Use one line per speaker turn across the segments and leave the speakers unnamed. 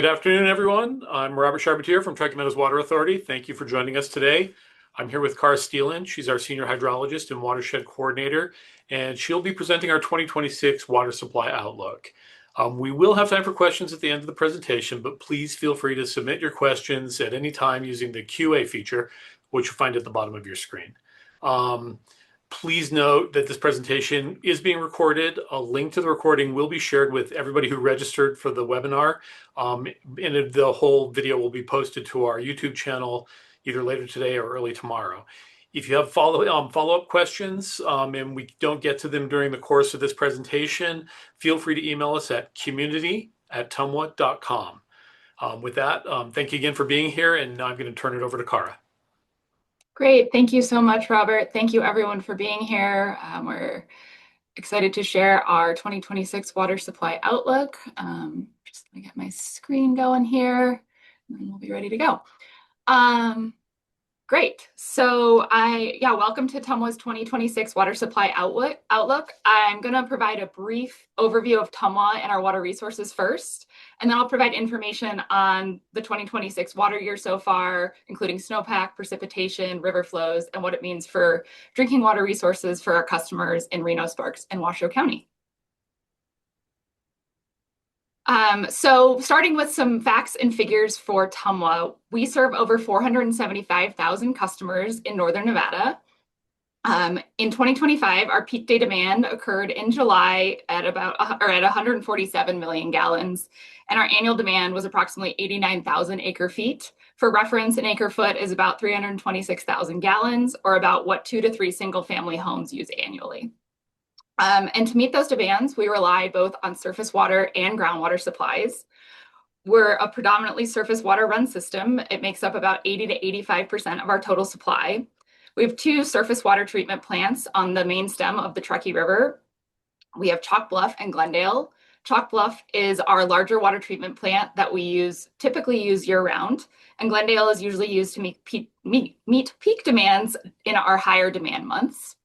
Good afternoon, everyone. I'm Robert Charpentier from Truckee Water Authority. Thank you for joining us today. I'm here with Cara Steeland. She's our senior hydrologist and watershed coordinator, and she'll be presenting our 2026 water supply outlook. We will have time for questions at the end of the presentation, but please feel free to submit your questions at any time using the QA feature, which you'll find at the bottom of your screen. Please note that this presentation is being recorded. A link to the recording will be shared with everybody who registered for the webinar. And the whole video will be posted to our YouTube channel either later today or early tomorrow. If you have follow-up questions and we don't get to them during the course of this presentation, feel free to email us at community@tumwa.com. With that, thank you again for being here, and now I'm going to turn it over to Cara.
Great. Thank you so much, Robert. Thank you, everyone, for being here. We're excited to share our 2026 water supply outlook. Just let me get my screen going here, and then we'll be ready to go. Great. So welcome to TMWA's 2026 water supply outlook. I'm going to provide a brief overview of TMWA and our water resources first, and then I'll provide information on the 2026 water year so far, including snowpack, precipitation, river flows, and what it means for drinking water resources for our customers in Reno, Sparks, and Washoe County. So starting with some facts and figures for TMWA, we serve over 475,000 customers in Northern Nevada. In 2025, our peak day demand occurred in July at 147 million gallons, and our annual demand was approximately 89,000 acre feet. For reference, an acre foot is about 326,000 gallons, or about what 2 to 3 single family homes use annually. And to meet those demands, we rely both on surface water and groundwater supplies. We're a predominantly surface water run system. It makes up about 80 to 85% of our total supply. We have 2 surface water treatment plants on the main stem of the Truckee River. We have Chalk Bluff and Glendale. Chalk Bluff is our larger water treatment plant that we typically use year-round, and Glendale is usually used to meet peak demands in our higher demand months.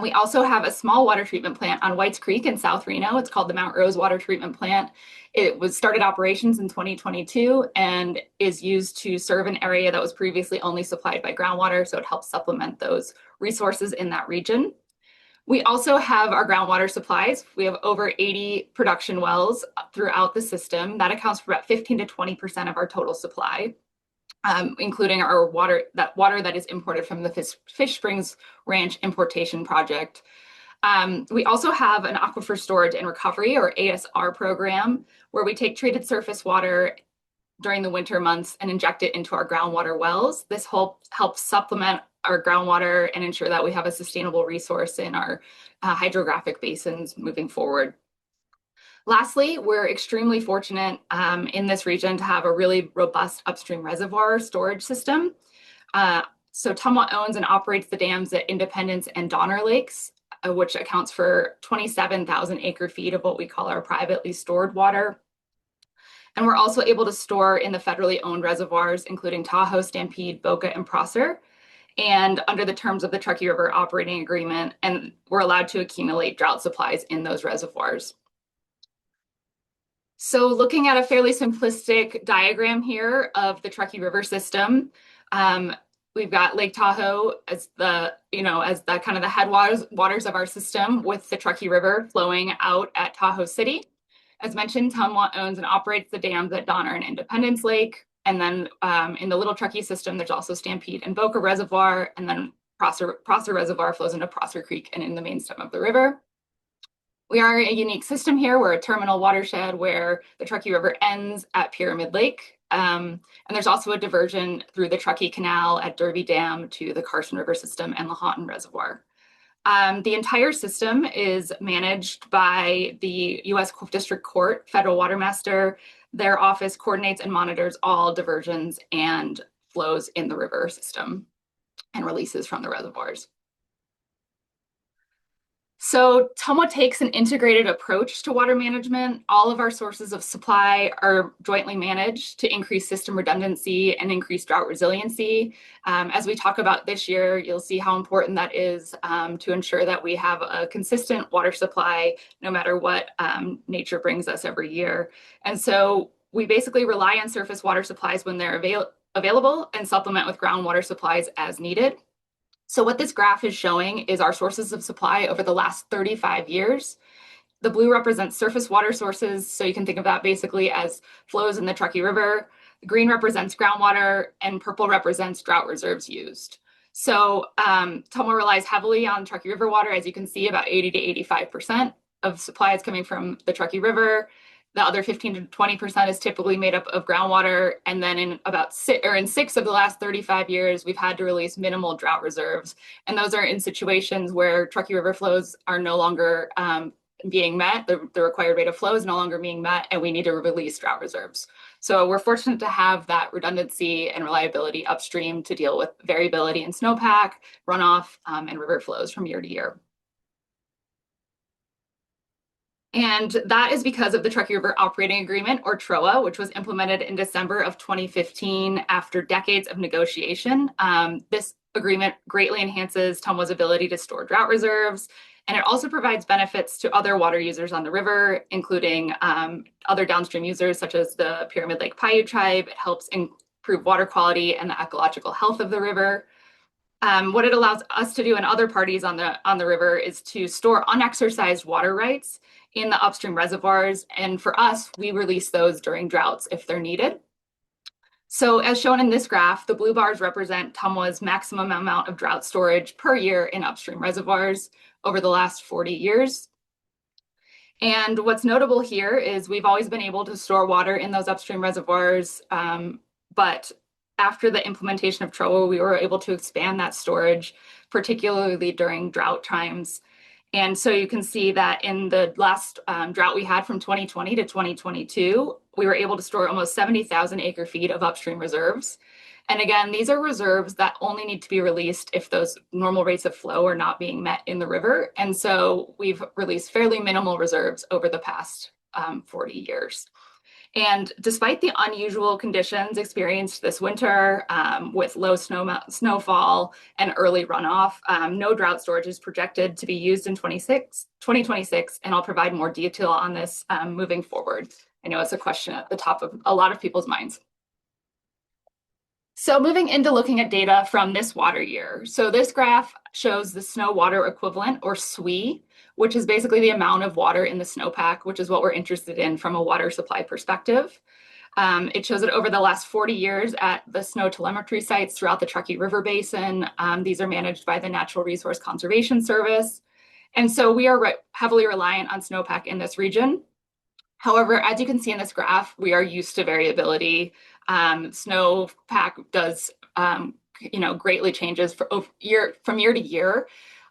We also have a small water treatment plant on Whites Creek in South Reno. It's called the Mount Rose Water Treatment Plant. It was started operations in 2022 and is used to serve an area that was previously only supplied by groundwater, so it helps supplement those resources in that region. We also have our groundwater supplies. We have over 80 production wells throughout the system. That accounts for about 15 to 20% of our total supply. Including our water that is imported from the Fish Springs Ranch Importation Project. We also have an aquifer storage and recovery, or ASR program, where we take treated surface water during the winter months and inject it into our groundwater wells. This helps supplement our groundwater and ensure that we have a sustainable resource in our hydrographic basins moving forward. Lastly, we're extremely fortunate in this region to have a really robust upstream reservoir storage system. So TMWA owns and operates the dams at Independence and Donner Lakes, which accounts for 27,000 acre feet of what we call our privately stored water. And we're also able to store in the federally owned reservoirs, including Tahoe, Stampede, Boca, and Prosser, and under the terms of the Truckee River operating agreement, and we're allowed to accumulate drought supplies in those reservoirs. So looking at a fairly simplistic diagram here of the Truckee River system, we've got Lake Tahoe as the kind of the headwaters of our system, with the Truckee River flowing out at Tahoe City. As mentioned, TMWA owns and operates the dams at Donner and Independence Lake. And then in the Little Truckee system, there's also Stampede and Boca Reservoir, and then Prosser Reservoir flows into Prosser Creek and in the main stem of the river. We are a unique system here. We're a terminal watershed where the Truckee River ends at Pyramid Lake. And there's also a diversion through the Truckee Canal at Derby Dam to the Carson River system and Lahontan Reservoir. The entire system is managed by the U.S. District Court Federal Watermaster. Their office coordinates and monitors all diversions and flows in the river system and releases from the reservoirs. So TMWA takes an integrated approach to water management. All of our sources of supply are jointly managed to increase system redundancy and increase drought resiliency. As we talk about this year, you'll see how important that is to ensure that we have a consistent water supply no matter what nature brings us every year. And so we basically rely on surface water supplies when they're available and supplement with groundwater supplies as needed. So what this graph is showing is our sources of supply over the last 35 years. The blue represents surface water sources, so you can think of that basically as flows in the Truckee River. The green represents groundwater, and purple represents drought reserves used. So TMWA relies heavily on Truckee River water. As you can see, about 80 to 85% of supply is coming from the Truckee River. The other 15 to 20% is typically made up of groundwater. And then in six of the last 35 years, we've had to release minimal drought reserves. And those are in situations where Truckee River flows are no longer being met. The required rate of flow is no longer being met, and we need to release drought reserves. So we're fortunate to have that redundancy and reliability upstream to deal with variability in snowpack, runoff, and river flows from year to year. And that is because of the Truckee River Operating Agreement, or TROA, which was implemented in December of 2015 after decades of negotiation. This agreement greatly enhances TMWA's ability to store drought reserves, and it also provides benefits to other water users on the river, including other downstream users such as the Pyramid Lake Paiute tribe. It helps improve water quality and the ecological health of the river. What it allows us to do and other parties on the river is to store unexercised water rights in the upstream reservoirs. And for us, we release those during droughts if they're needed. So as shown in this graph, the blue bars represent TMWA's maximum amount of drought storage per year in upstream reservoirs over the last 40 years. And what's notable here is we've always been able to store water in those upstream reservoirs, but after the implementation of TROA, we were able to expand that storage, particularly during drought times. And so you can see that in the last drought we had from 2020 to 2022, we were able to store almost 70,000 acre feet of upstream reserves. And again, these are reserves that only need to be released if those normal rates of flow are not being met in the river. And so we've released fairly minimal reserves over the past 40 years. And despite the unusual conditions experienced this winter with low snowfall and early runoff, no drought storage is projected to be used in 2026, and I'll provide more detail on this moving forward. I know it's a question at the top of a lot of people's minds. So moving into looking at data from this water year. So this graph shows the snow water equivalent, or SWE, which is basically the amount of water in the snowpack, which is what we're interested in from a water supply perspective. It shows it over the last 40 years at the snow telemetry sites throughout the Truckee River Basin. These are managed by the Natural Resource Conservation Service. And so we are heavily reliant on snowpack in this region. However, as you can see in this graph, we are used to variability. Snowpack does, greatly changes from year to year.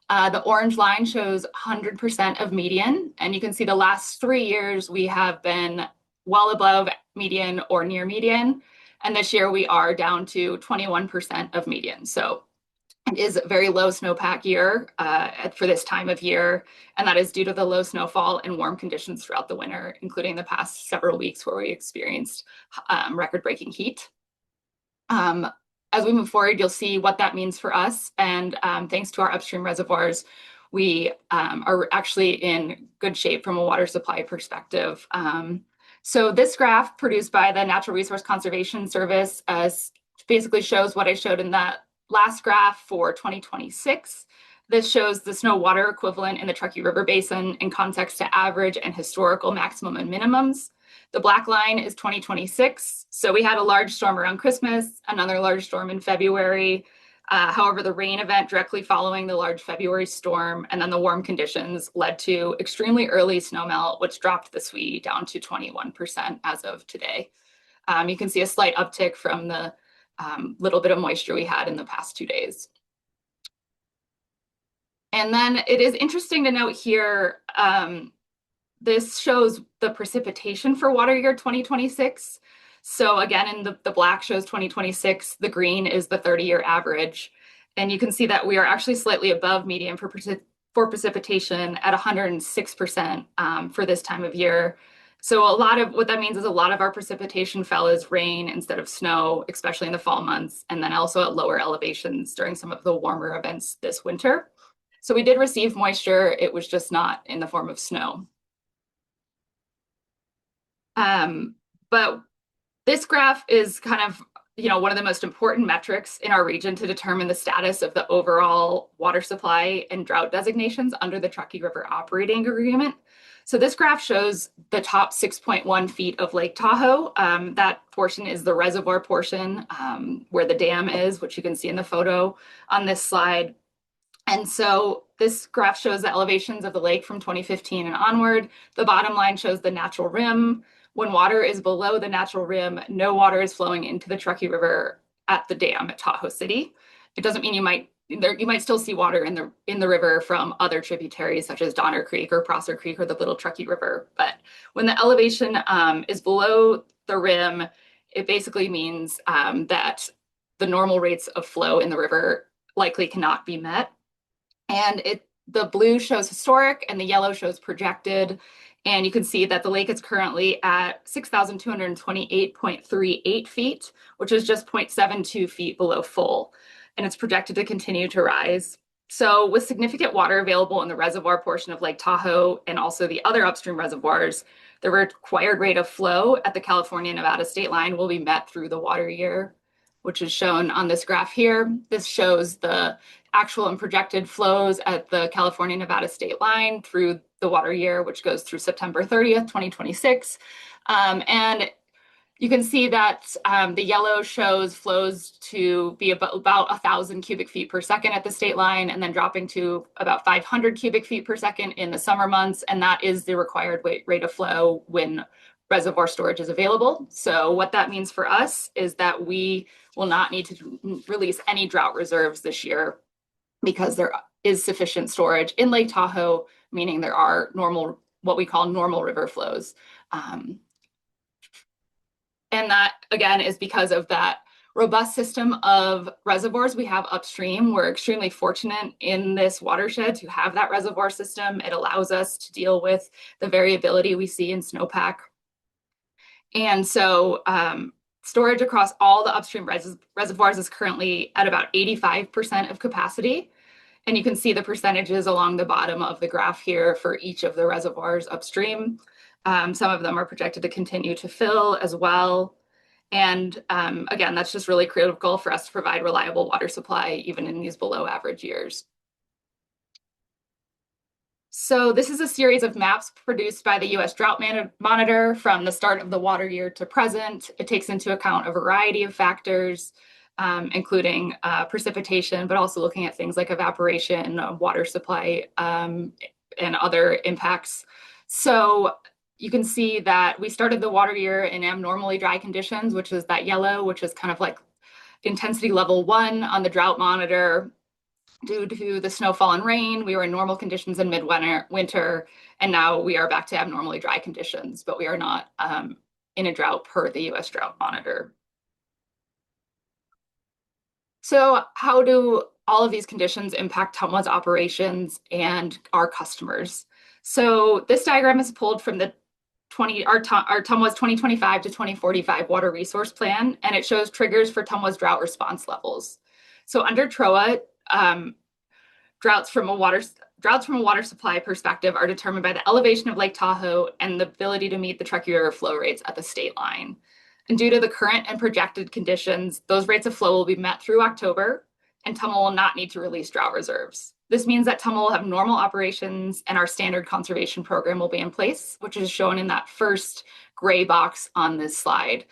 The orange line shows 100% of median, and you can see the last 3 years we have been well above median or near median, and this year we are down to 21% of median. So it is a very low snowpack year for this time of year, and that is due to the low snowfall and warm conditions throughout the winter, including the past several weeks where we experienced record-breaking heat. As we move forward, you'll see what that means for us. And thanks to our upstream reservoirs, we are actually in good shape from a water supply perspective. So this graph produced by the Natural Resource Conservation Service basically shows what I showed in that last graph for 2026. This shows the snow water equivalent in the Truckee River Basin in context to average and historical maximum and minimums. The black line is 2026. So we had a large storm around Christmas, another large storm in February. However, the rain event directly following the large February storm and then the warm conditions led to extremely early snowmelt, which dropped the SWE down to 21% as of today. You can see a slight uptick from the little bit of moisture we had in the past 2 days. And then it is interesting to note here, this shows the precipitation for water year 2026. So again, in the black shows 2026, the green is the 30-year average. And you can see that we are actually slightly above median for precipitation at 106% for this time of year. So a lot of what that means is a lot of our precipitation fell as rain instead of snow, especially in the fall months, and then also at lower elevations during some of the warmer events this winter. So we did receive moisture, it was just not in the form of snow. But This graph is kind of, one of the most important metrics in our region to determine the status of the overall water supply and drought designations under the Truckee River Operating Agreement. So this graph shows the top 6.1 feet of Lake Tahoe. That portion is the reservoir portion where the dam is, which you can see in the photo on this slide. And so this graph shows the elevations of the lake from 2015 and onward. The bottom line shows the natural rim. When water is below the natural rim, no water is flowing into the Truckee River at the dam at Tahoe City. It doesn't mean you might still see water in the river from other tributaries such as Donner Creek or Prosser Creek or the Little Truckee River. But when the elevation is below the rim, it basically means that the normal rates of flow in the river likely cannot be met. And the blue shows historic and the yellow shows projected. And you can see that the lake is currently at 6,228.38 feet, which is just 0.72 feet below full. And it's projected to continue to rise. So with significant water available in the reservoir portion of Lake Tahoe and also the other upstream reservoirs, the required rate of flow at the California-Nevada state line will be met through the water year, which is shown on this graph here. This shows the actual and projected flows at the California-Nevada state line through the water year, which goes through September 30th, 2026. And you can see that the yellow shows flows to be about 1,000 cubic feet per second at the state line, and then dropping to about 500 cubic feet per second in the summer months. And that is the required rate of flow when reservoir storage is available. So what that means for us is that we will not need to release any drought reserves this year because there is sufficient storage in Lake Tahoe, meaning there are what we call normal river flows. And that, again, is because of that robust system of reservoirs we have upstream. We're extremely fortunate in this watershed to have that reservoir system. It allows us to deal with the variability we see in snowpack. And so storage across all the upstream reservoirs is currently at about 85% of capacity. And you can see the percentages along the bottom of the graph here for each of the reservoirs upstream. Some of them are projected to continue to fill as well. And again, that's just really critical for us to provide reliable water supply even in these below average years. So this is a series of maps produced by the U.S. Drought Monitor from the start of the water year to present. It takes into account a variety of factors, including precipitation, but also looking at things like evaporation, water supply, and other impacts. So you can see that we started the water year in abnormally dry conditions, which is that yellow, which is kind of like intensity level 1 on the drought monitor. Due to the snowfall and rain, we were in normal conditions in midwinter, and now we are back to abnormally dry conditions, but we are not in a drought per the U.S. Drought Monitor. So how do all of these conditions impact TMWA's operations and our customers? So this diagram is pulled from our TMWA's 2025 to 2045 Water Resource Plan, and it shows triggers for TMWA's drought response levels. So under TROA, droughts from a water supply perspective are determined by the elevation of Lake Tahoe and the ability to meet the Truckee River flow rates at the state line. And due to the current and projected conditions, those rates of flow will be met through October, and TMWA will not need to release drought reserves. This means that TMWA will have normal operations and our standard conservation program will be in place, which is shown in that first gray box on this slide.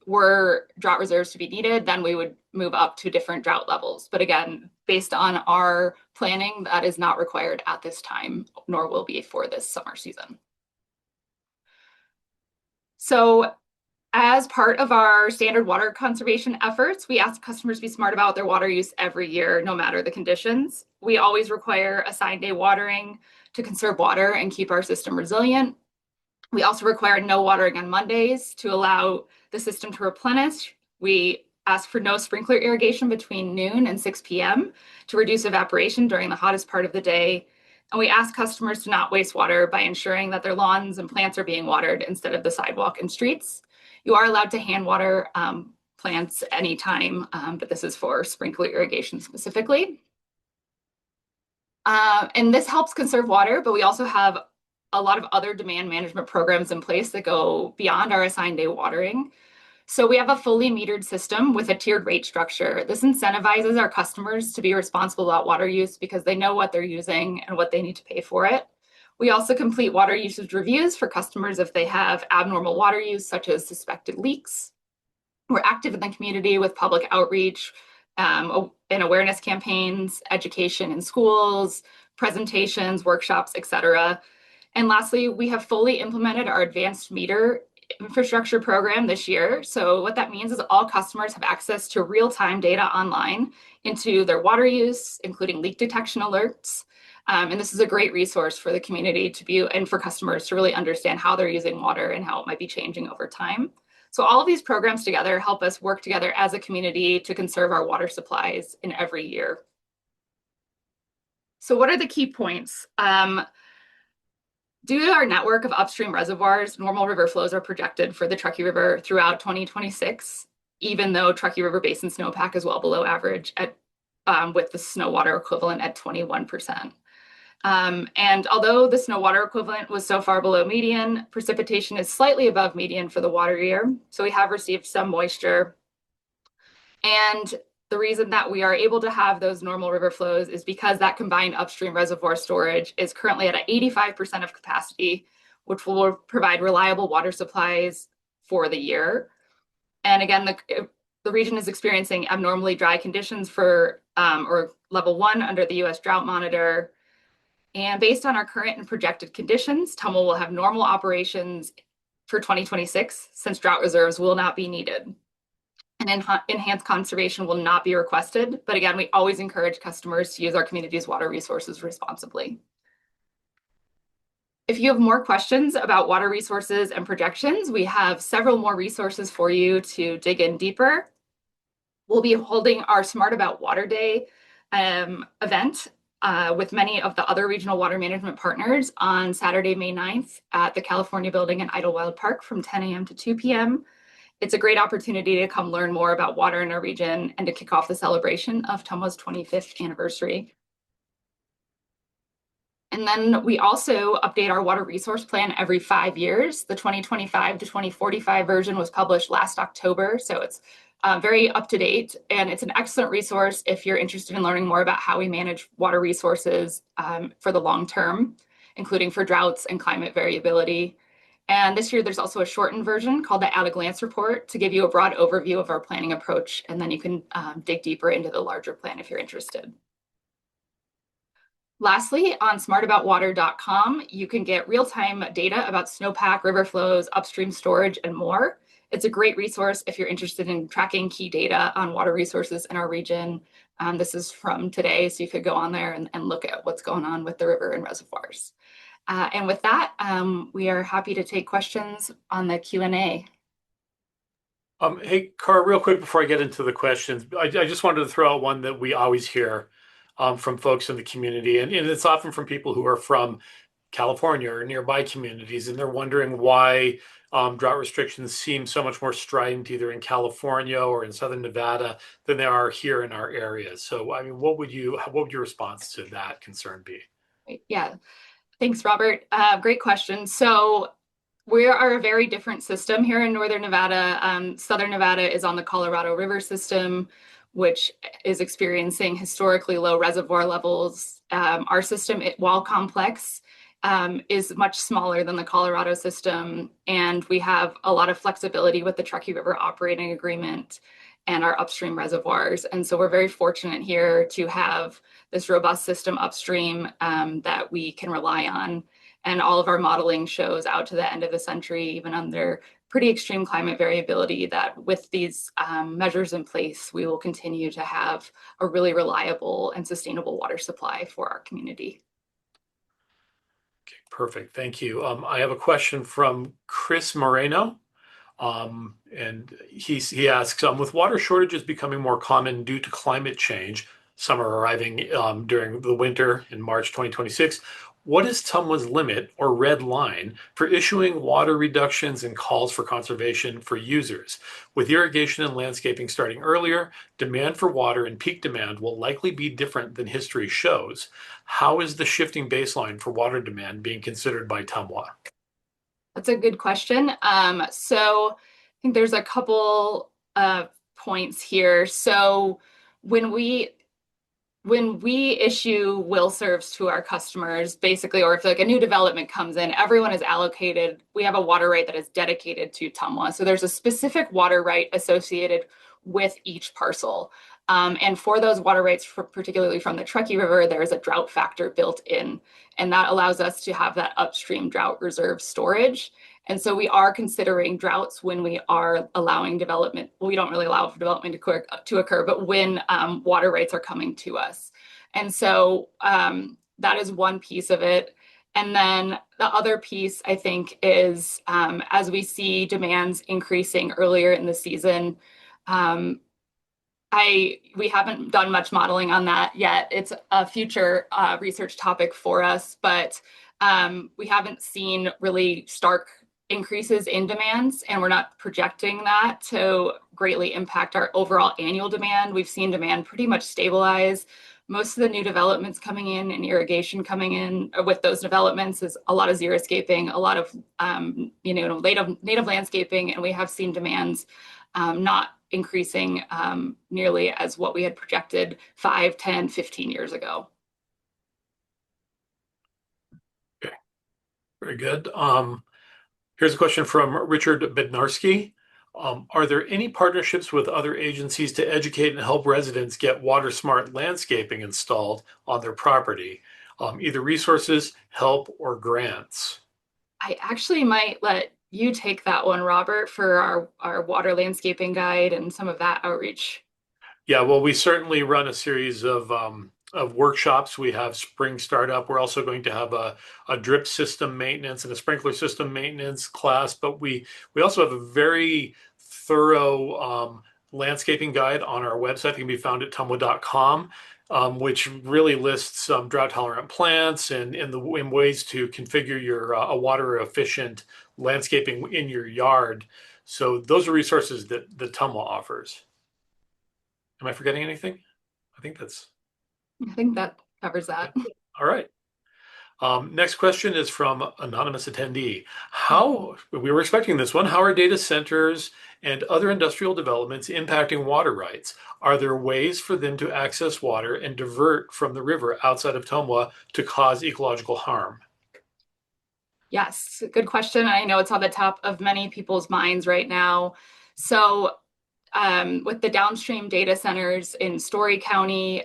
Were drought reserves to be needed, then we would move up to different drought levels. But again, based on our planning, that is not required at this time, nor will be for this summer season. So as part of our standard water conservation efforts, we ask customers to be smart about their water use every year, no matter the conditions. We always require assigned day watering to conserve water and keep our system resilient. We also require no watering on Mondays to allow the system to replenish. We ask for no sprinkler irrigation between noon and 6 p.m. to reduce evaporation during the hottest part of the day. And we ask customers to not waste water by ensuring that their lawns and plants are being watered instead of the sidewalk and streets. You are allowed to hand water plants anytime, but this is for sprinkler irrigation specifically. And this helps conserve water, but we also have a lot of other demand management programs in place that go beyond our assigned day watering. So we have a fully metered system with a tiered rate structure. This incentivizes our customers to be responsible about water use because they know what they're using and what they need to pay for it. We also complete water usage reviews for customers if they have abnormal water use, such as suspected leaks. We're active in the community with public outreach and awareness campaigns, education in schools, presentations, workshops, etc. And lastly, we have fully implemented our advanced meter infrastructure program this year. So what that means is all customers have access to real-time data online into their water use, including leak detection alerts. And this is a great resource for the community to be and for customers to really understand how they're using water and how it might be changing over time. So all of these programs together help us work together as a community to conserve our water supplies in every year. So what are the key points? Due to our network of upstream reservoirs, normal river flows are projected for the Truckee River throughout 2026, even though Truckee River Basin snowpack is well below average with the snow water equivalent at 21%. And although the snow water equivalent was so far below median, precipitation is slightly above median for the water year. So we have received some moisture. And the reason that we are able to have those normal river flows is because that combined upstream reservoir storage is currently at 85% of capacity, which will provide reliable water supplies for the year. And again, the region is experiencing abnormally dry conditions for or level 1 under the U.S. Drought Monitor. And based on our current and projected conditions, TMWA will have normal operations for 2026 since drought reserves will not be needed. And enhanced conservation will not be requested. But again, we always encourage customers to use our community's water resources responsibly. If you have more questions about water resources and projections, we have several more resources for you to dig in deeper. We'll be holding our Smart About Water Day event with many of the other regional water management partners on Saturday, May 9th at the California Building in Idlewild Park from 10 a.m. to 2 p.m. It's a great opportunity to come learn more about water in our region and to kick off the celebration of TMWA's 25th anniversary. And then we also update our water resource plan every 5 years. The 2025 to 2045 version was published last October, so it's very up to date, and it's an excellent resource if you're interested in learning more about how we manage water resources for the long term, including for droughts and climate variability. And this year, there's also a shortened version called the At a Glance Report to give you a broad overview of our planning approach, and then you can dig deeper into the larger plan if you're interested. Lastly, on smartaboutwater.com, you can get real-time data about snowpack, river flows, upstream storage, and more. It's a great resource if you're interested in tracking key data on water resources in our region. This is from today, so you could go on there and look at what's going on with the river and reservoirs. And with that, we are happy to take questions on the Q&A.
Hey, Cara, real quick before I get into the questions, I just wanted to throw out one that we always hear from folks in the community, and it's often from people who are from California or nearby communities, and they're wondering why drought restrictions seem so much more strident either in California or in Southern Nevada than they are here in our area. So, I mean, what would your response to that concern be?
Yeah, thanks, Robert. Great question. So we are a very different system here in Northern Nevada. Southern Nevada is on the Colorado River system, which is experiencing historically low reservoir levels. Our system, while complex, is much smaller than the Colorado system, and we have a lot of flexibility with the Truckee River operating agreement and our upstream reservoirs. And so we're very fortunate here to have this robust system upstream that we can rely on. And all of our modeling shows out to the end of the century, even under pretty extreme climate variability, that with these measures in place, we will continue to have a really reliable and sustainable water supply for our community.
Okay, perfect. Thank you. I have a question from Chris Moreno. And he asks, with water shortages becoming more common due to climate change, summer arriving during the winter in March 2026, What is TMWA's limit or red line for issuing water reductions and calls for conservation for users? With irrigation and landscaping starting earlier, demand for water and peak demand will likely be different than history shows. How is the shifting baseline for water demand being considered by TMWA?
That's a good question. So I think there's a couple of points here. So when we when we issue will serves to our customers, basically, or if like a new development comes in, everyone is allocated. We have a water right that is dedicated to TMWA. So there's a specific water right associated with each parcel. And for those water rights, particularly from the Truckee River, there is a drought factor built in, and that allows us to have that upstream drought reserve storage. And so we are considering droughts when we are allowing development. Well, we don't really allow for development to occur, but when water rights are coming to us. And so that is one piece of it. And then the other piece, I think, is as we see demands increasing earlier in the season, we haven't done much modeling on that yet. It's a future research topic for us, but we haven't seen really stark increases in demands, and we're not projecting that to greatly impact our overall annual demand. We've seen demand pretty much stabilize. Most of the new developments coming in and irrigation coming in with those developments is a lot of xeriscaping, a lot of native landscaping, and we have seen demands not increasing nearly as what we had projected 5, 10, 15 years ago.
Okay, very good. Here's a question from Richard Bednarski. Are there any partnerships with other agencies to educate and help residents get water smart landscaping installed on their property? Either resources, help, or grants?
I actually might let you take that one, Robert, for our water landscaping guide and some of that outreach.
Yeah, well, we certainly run a series of workshops. We have spring startup. We're also going to have a drip system maintenance and a sprinkler system maintenance class, but we also have a very thorough landscaping guide on our website that can be found at tumwa.com, which really lists drought tolerant plants and ways to configure your a water efficient landscaping in your yard. So those are resources that the Tumwa offers. Am I forgetting anything? I think that's
I think that covers that.
all right. Next question is from anonymous attendee. How, we were expecting this one, how are data centers and other industrial developments impacting water rights? Are there ways for them to access water and divert from the river outside of Tomwa to cause ecological harm?
Yes, good question. I know it's on the top of many people's minds right now. So with the downstream data centers in Story County,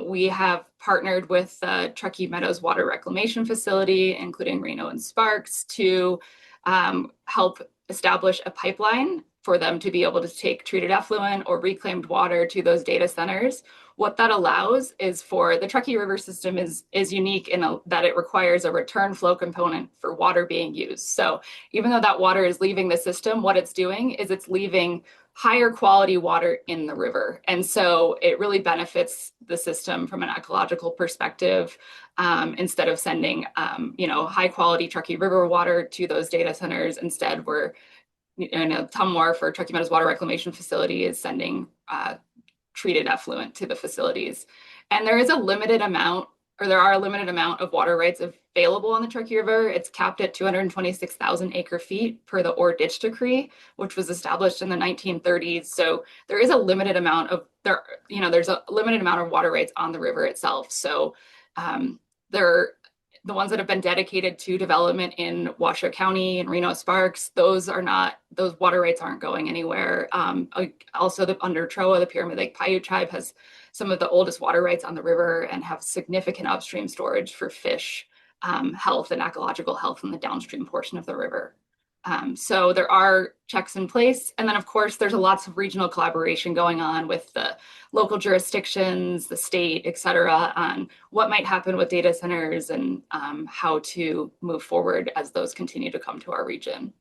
we have partnered with the Truckee Meadows Water Reclamation Facility, including Reno and Sparks, to help establish a pipeline for them to be able to take treated effluent or reclaimed water to those data centers. What that allows is for the Truckee River system is unique in that it requires a return flow component for water being used. So even though that water is leaving the system, what it's doing is it's leaving higher quality water in the river. And so it really benefits the system from an ecological perspective. Instead of sending, high quality Truckee River water to those data centers, instead we're, TMWA for Truckee Meadows Water Reclamation Facility is sending treated effluent to the facilities. And there is a limited amount, or there are a limited amount of water rights available on the Truckee River. It's capped at 226,000 acre feet per the Ore Ditch Decree, which was established in the 1930s. So there is a limited amount of there's a limited amount of water rights on the river itself. So the ones that have been dedicated to development in Washoe County and Reno Sparks, those water rights aren't going anywhere. Also, under TROA, the Pyramid Lake Paiute Tribe has some of the oldest water rights on the river and have significant upstream storage for fish health and ecological health in the downstream portion of the river. So there are checks in place. And then, of course, there's lots of regional collaboration going on with the local jurisdictions, the state, et cetera, on what might happen with data centers and how to move forward as those continue to come to our region.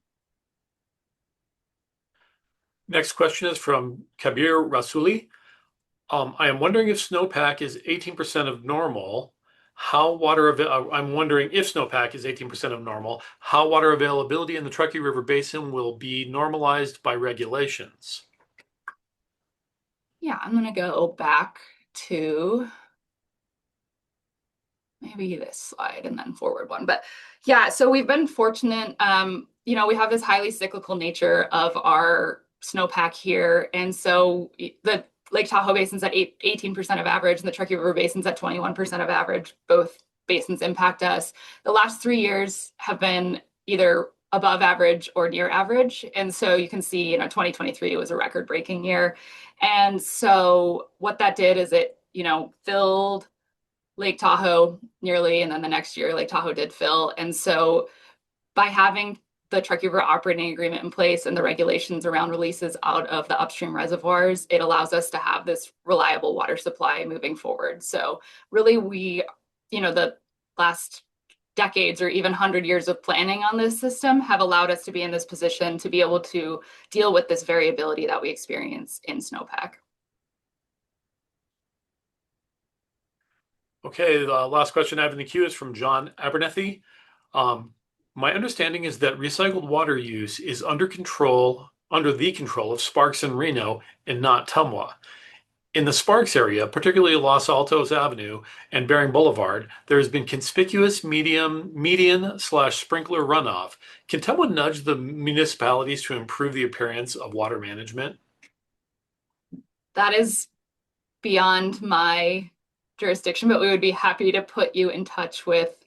Next question is from Kabir Rasuli. I am wondering if snowpack is 18% of normal. I'm wondering if snowpack is 18% of normal, how water availability in the Truckee River Basin will be normalized by regulations.
Yeah, I'm going to go back to maybe this slide and then forward one. But yeah, so we've been fortunate. We have this highly cyclical nature of our snowpack here. And so the Lake Tahoe Basin's at 18% of average, and the Truckee River Basin's at 21% of average. Both basins impact us. The last 3 years have been either above average or near average. And so you can see, 2023 was a record-breaking year. And so what that did is it, filled Lake Tahoe nearly, and then the next year Lake Tahoe did fill. And so by having the Truckee River operating agreement in place and the regulations around releases out of the upstream reservoirs, it allows us to have this reliable water supply moving forward. So really the last decades or even 100 years of planning on this system have allowed us to be in this position to be able to deal with this variability that we experience in snowpack.
Okay, the last question I have in the queue is from John Abernethy. My understanding is that recycled water use is under the control of Sparks and Reno and not TMWA. In the Sparks area, particularly Los Altos Avenue and Bering Boulevard, there has been conspicuous median/sprinkler runoff. Can TMWA nudge the municipalities to improve the appearance of water management?
That is beyond my jurisdiction, but we would be happy to put you in touch with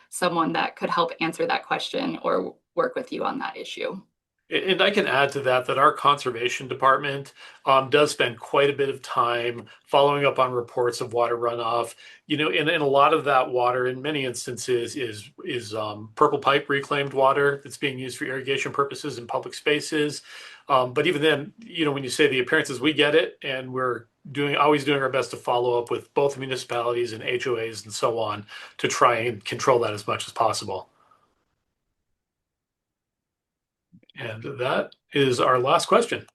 someone that could help answer that question or work with you on that issue.
And I can add to that our conservation department does spend quite a bit of time following up on reports of water runoff. And a lot of that water, in many instances, is purple pipe reclaimed water that's being used for irrigation purposes in public spaces. But even then, when you say the appearances, we get it, and we're always doing our best to follow up with both municipalities and HOAs and so on to try and control that as much as possible. And that is our last question.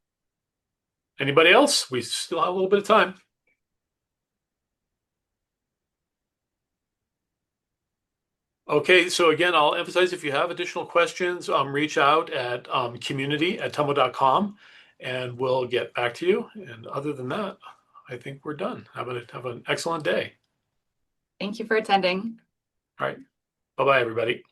Anybody else? We still have a little bit of time. Okay, so again, I'll emphasize if you have additional questions, reach out at community@tumwa.com and we'll get back to you. And other than that, I think we're done. Have an excellent day.
Thank you for attending.
All right. Bye-bye, everybody.